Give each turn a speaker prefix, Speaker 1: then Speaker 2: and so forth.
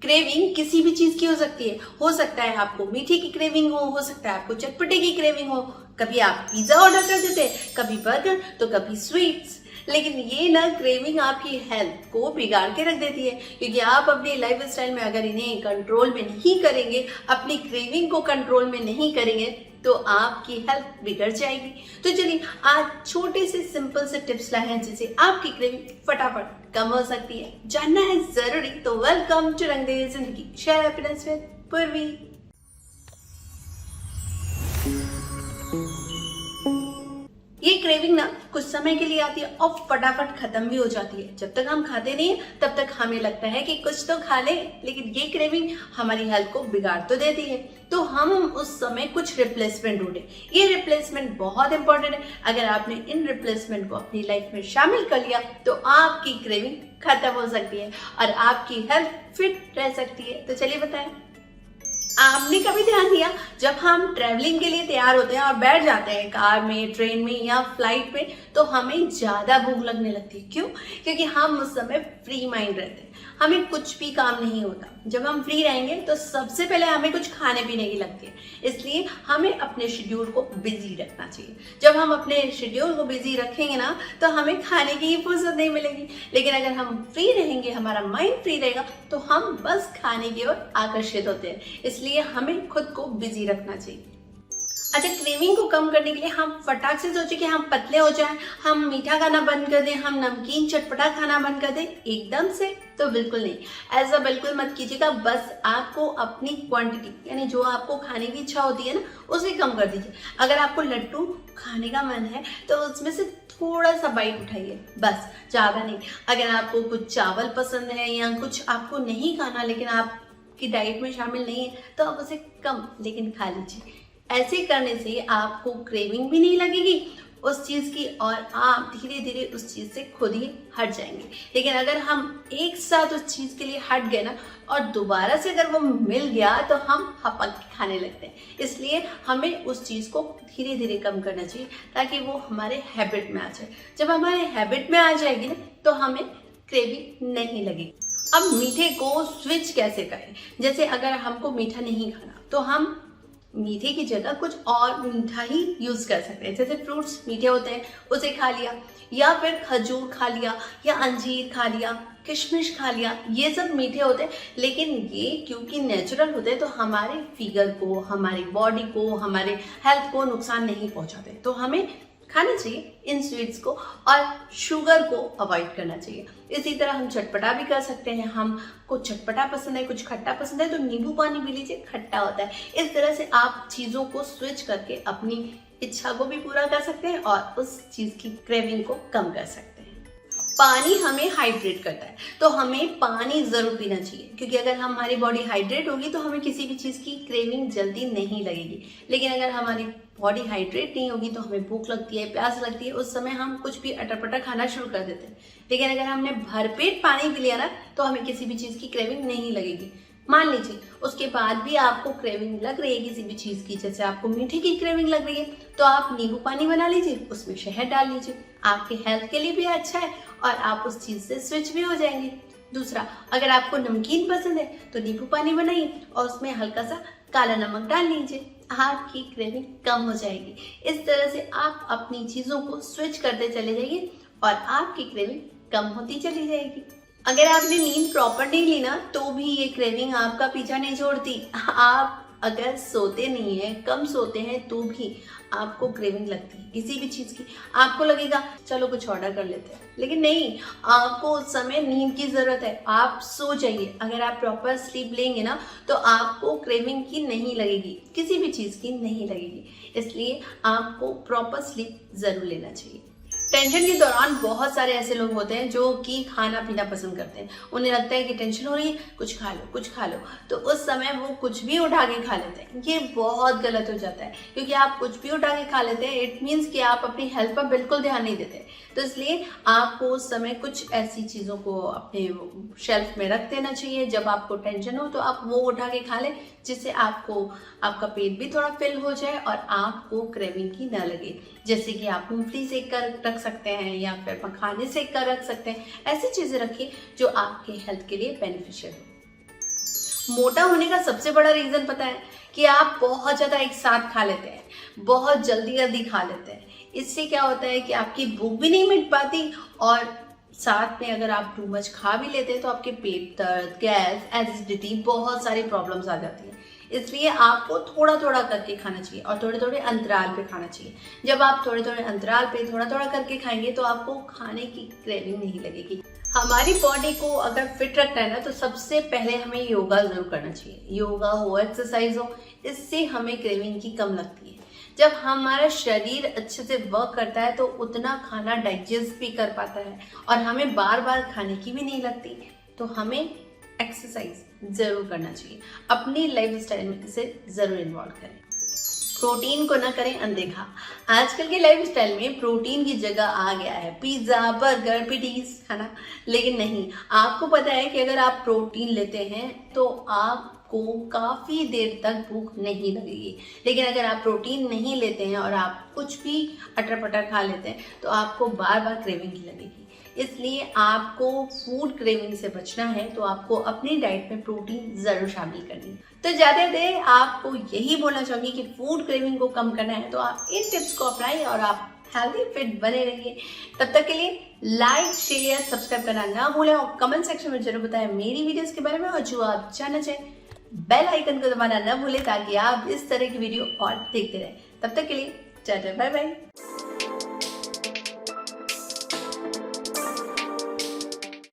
Speaker 1: Craving किसी भी चीज की हो सकती है। हो सकता है आपको मीठे की क्रेविंग हो सकता है आपको चटपटे की क्रेविंग हो। कभी आप पिज्जा ऑर्डर कर देते हैं, कभी बर्गर, तो कभी स्वीट्स। लेकिन ये ना क्रेविंग आपकी हेल्थ को बिगाड़ के रख देती है, क्योंकि आप अपनी लाइफ स्टाइल में अगर इन्हें कंट्रोल में नहीं करेंगे, अपनी क्रेविंग को कंट्रोल में नहीं करेंगे, तो आपकी हेल्थ बिगड़ जाएगी। तो चलिए आज छोटे से सिंपल से टिप्स लाए हैं जिससे आपकी क्रेविंग फटाफट कम हो सकती है। जानना है जरूरी तो वेलकम टू रंग दे जिंदगी, शेयर हैप्पीनेस विद पूर्वी। ये क्रेविंग ना कुछ समय के लिए आती है और फटाफट खत्म भी हो जाती है। जब तक हम खाते नहीं है तब तक हमें लगता है कि कुछ तो खा ले, लेकिन ये क्रेविंग हमारी हेल्थ को बिगाड़ तो देती है। तो हम उस समय कुछ रिप्लेसमेंट ढूंढे। ये रिप्लेसमेंट बहुत इंपॉर्टेंट है। अगर आपने इन रिप्लेसमेंट को अपनी लाइफ में शामिल कर लिया तो आपकी क्रेविंग खत्म हो सकती है और आपकी हेल्थ फिट रह सकती है। तो चलिए बताएं, आपने कभी ध्यान दिया जब हम ट्रैवलिंग के लिए तैयार होते हैं और बैठ जाते हैं कार में, ट्रेन में या फ्लाइट में, तो हमें ज्यादा भूख लगने लगती है। क्यों? क्योंकि हम उस समय फ्री माइंड रहते हैं, हमें कुछ भी काम नहीं होता। जब हम फ्री रहेंगे तो सबसे पहले हमें कुछ खाने पीने की लगती है, इसलिए हमें अपने शेड्यूल को बिजी रखना चाहिए। जब हम अपने शेड्यूल को बिजी रखेंगे ना तो हमें खाने की ही फुर्सत नहीं मिलेगी। लेकिन अगर हम फ्री रहेंगे, हमारा माइंड फ्री रहेगा, तो हम बस खाने की ओर आकर्षित होते हैं। इसलिए हमें खुद को बिजी रखना चाहिए। अच्छा, क्रेविंग को कम करने के लिए हम फटाक से सोचे कि हम पतले हो जाएं, हम मीठा खाना बंद कर दें, हम नमकीन चटपटा खाना बंद कर दें एकदम से, तो बिल्कुल नहीं। ऐसा बिल्कुल मत कीजिएगा। बस आपको अपनी क्वांटिटी, यानी जो आपको खाने की इच्छा होती है ना, उसे कम कर दीजिए। अगर आपको लड्डू खाने का मन है तो उसमें से थोड़ा सा बाइट उठाइए, बस, ज्यादा नहीं। अगर आपको कुछ चावल पसंद है या कुछ आपको नहीं खाना लेकिन आपकी डाइट में शामिल नहीं है, तो आप उसे कम लेकिन खा लीजिए। ऐसे करने से आपको क्रेविंग भी नहीं लगेगी उस चीज की और आप धीरे धीरे उस चीज से खुद ही हट जाएंगे। लेकिन अगर हम एक साथ उस चीज के लिए हट गए ना और दोबारा से अगर वो मिल गया तो हम हपक के खाने लगते हैं। इसलिए हमें उस चीज को धीरे धीरे कम करना चाहिए ताकि वो हमारे हैबिट में आ जाए। जब हमारे हैबिट में आ जाएगी ना तो हमें क्रेविंग नहीं लगेगी। अब मीठे को स्विच कैसे करें? जैसे अगर हमको मीठा नहीं खाना तो हम मीठे की जगह कुछ और मीठा ही यूज कर सकते हैं। जैसे फ्रूट्स मीठे होते हैं, उसे खा लिया, या फिर खजूर खा लिया, या अंजीर खा लिया, किशमिश खा लिया। ये सब मीठे होते हैं, लेकिन ये क्योंकि नेचुरल होते हैं तो हमारे फिगर को, हमारी बॉडी को, हमारे हेल्थ को नुकसान नहीं पहुंचाते। तो हमें खाना चाहिए इन स्वीट्स को और शुगर को अवॉइड करना चाहिए। इसी तरह हम चटपटा भी कर सकते हैं। हमको चटपटा पसंद है, कुछ खट्टा पसंद है, तो नींबू पानी पी लीजिए, खट्टा होता है। इस तरह से आप चीजों को स्विच करके अपनी इच्छा को भी पूरा कर सकते हैं और उस चीज की क्रेविंग को कम कर सकते हैं। पानी हमें हाइड्रेट करता है, तो हमें पानी जरूर पीना चाहिए, क्योंकि अगर हमारी बॉडी हाइड्रेट होगी तो हमें किसी भी चीज की क्रेविंग जल्दी नहीं लगेगी। लेकिन अगर हमारी बॉडी हाइड्रेट नहीं होगी तो हमें भूख लगती है, प्यास लगती है, उस समय हम कुछ भी अटपटा खाना शुरू कर देते हैं। लेकिन अगर हमने भरपेट पानी पी लिया ना तो हमें किसी भी चीज की क्रेविंग नहीं लगेगी। मान लीजिए उसके बाद भी आपको क्रेविंग लग रही है किसी भी चीज की, जैसे आपको मीठे की क्रेविंग लग रही है, तो आप नींबू पानी बना लीजिए, उसमें शहद डाल लीजिए। आपके हेल्थ के लिए भी अच्छा है और आप उस चीज से स्विच भी हो जाएंगे। दूसरा, अगर आपको नमकीन पसंद है तो नींबू पानी बनाइए और उसमें हल्का सा काला नमक डाल लीजिए, आपकी क्रेविंग कम हो जाएगी। इस तरह से आप अपनी चीजों को स्विच करते चले जाइए और आपकी क्रेविंग कम होती चली जाएगी। अगर आपने नींद प्रॉपर नहीं ली ना तो भी ये क्रेविंग आपका पीछा नहीं छोड़ती। आप अगर सोते नहीं है, कम सोते हैं, तो भी आपको क्रेविंग लगती है किसी भी चीज की। आपको लगेगा चलो कुछ ऑर्डर कर लेते हैं, लेकिन नहीं, आपको उस समय नींद की जरूरत है। आप सो जाइए। अगर आप प्रॉपर स्लीप लेंगे ना तो आपको क्रेविंग की नहीं लगेगी, किसी भी चीज की नहीं लगेगी। इसलिए आपको प्रॉपर स्लीप जरूर लेना चाहिए। टेंशन के दौरान बहुत सारे ऐसे लोग होते हैं जो कि खाना पीना पसंद करते हैं। उन्हें लगता है कि टेंशन हो रही है, कुछ खा लो, कुछ खा लो, तो उस समय वो कुछ भी उठा के खा लेते हैं। ये बहुत गलत हो जाता है, क्योंकि आप कुछ भी उठा के खा लेते हैं, इट मीन्स कि आप अपनी हेल्थ पर बिल्कुल ध्यान नहीं देते। तो इसलिए आपको उस समय कुछ ऐसी चीजों को अपने शेल्फ में रख देना चाहिए। जब आपको टेंशन हो तो आप वो उठा के खा लें, जिससे आपका पेट भी थोड़ा फिल हो जाए और आपको क्रेविंग की न लगे। जैसे कि आप मूंगफली सेक कर रख सकते हैं या फिर मखाने सेक कर रख सकते हैं। ऐसी चीजें रखिए जो आपके हेल्थ के लिए बेनिफिशियल हो। मोटा होने का सबसे बड़ा रीजन पता है कि आप बहुत ज्यादा एक साथ खा लेते हैं, बहुत जल्दी जल्दी खा लेते हैं। इससे क्या होता है कि आपकी भूख भी नहीं मिट पाती और साथ में अगर आप टू मच खा भी लेते हैं तो आपके पेट दर्द, गैस, एसिडिटी, बहुत सारी प्रॉब्लम्स आ जाती हैं। इसलिए आपको थोड़ा थोड़ा करके खाना चाहिए और थोड़े थोड़े अंतराल पे खाना चाहिए। जब आप थोड़े थोड़े अंतराल पे थोड़ा थोड़ा करके खाएंगे तो आपको खाने की क्रेविंग नहीं लगेगी। हमारी बॉडी को अगर फिट रखना है ना तो सबसे पहले हमें योगा जरूर करना चाहिए। योगा हो, एक्सरसाइज हो, इससे हमें क्रेविंग की कम लगती है। जब हमारा शरीर अच्छे से वर्क करता है तो उतना खाना डाइजेस्ट भी कर पाता है और हमें बार बार खाने की भी नहीं लगती। तो हमें एक्सरसाइज जरूर करना चाहिए, अपनी लाइफ स्टाइल में इसे जरूर इन्वॉल्व करें। प्रोटीन को ना करें अनदेखा। आजकल के लाइफ स्टाइल में प्रोटीन की जगह आ गया है पिज्जा, बर्गर, पेटीज खाना, लेकिन नहीं, आपको पता है कि अगर आप प्रोटीन लेते हैं तो आपको काफी देर तक भूख नहीं लगेगी। लेकिन अगर आप प्रोटीन नहीं लेते हैं और आप कुछ भी अटर पटर खा लेते हैं तो आपको बार बार क्रेविंग लगेगी। इसलिए आपको फूड क्रेविंग से बचना है तो आपको अपनी डाइट में प्रोटीन जरूर शामिल करनी है। तो ज्यादा देर आपको यही बोलना चाहूंगी कि फूड क्रेविंग को कम करना है तो आप इन टिप्स को अपनाइए और आप हेल्दी फिट बने रहिए। तब तक के लिए लाइक, शेयर, सब्सक्राइब करना ना भूलें और कमेंट सेक्शन में जरूर बताएं मेरी वीडियोस के बारे में। और जो आप जानना चाहें बेल आइकन को दबाना ना भूलें ताकि आप इस तरह की वीडियो और देखते रहें। तब तक के लिए टाटा, बाय बाय।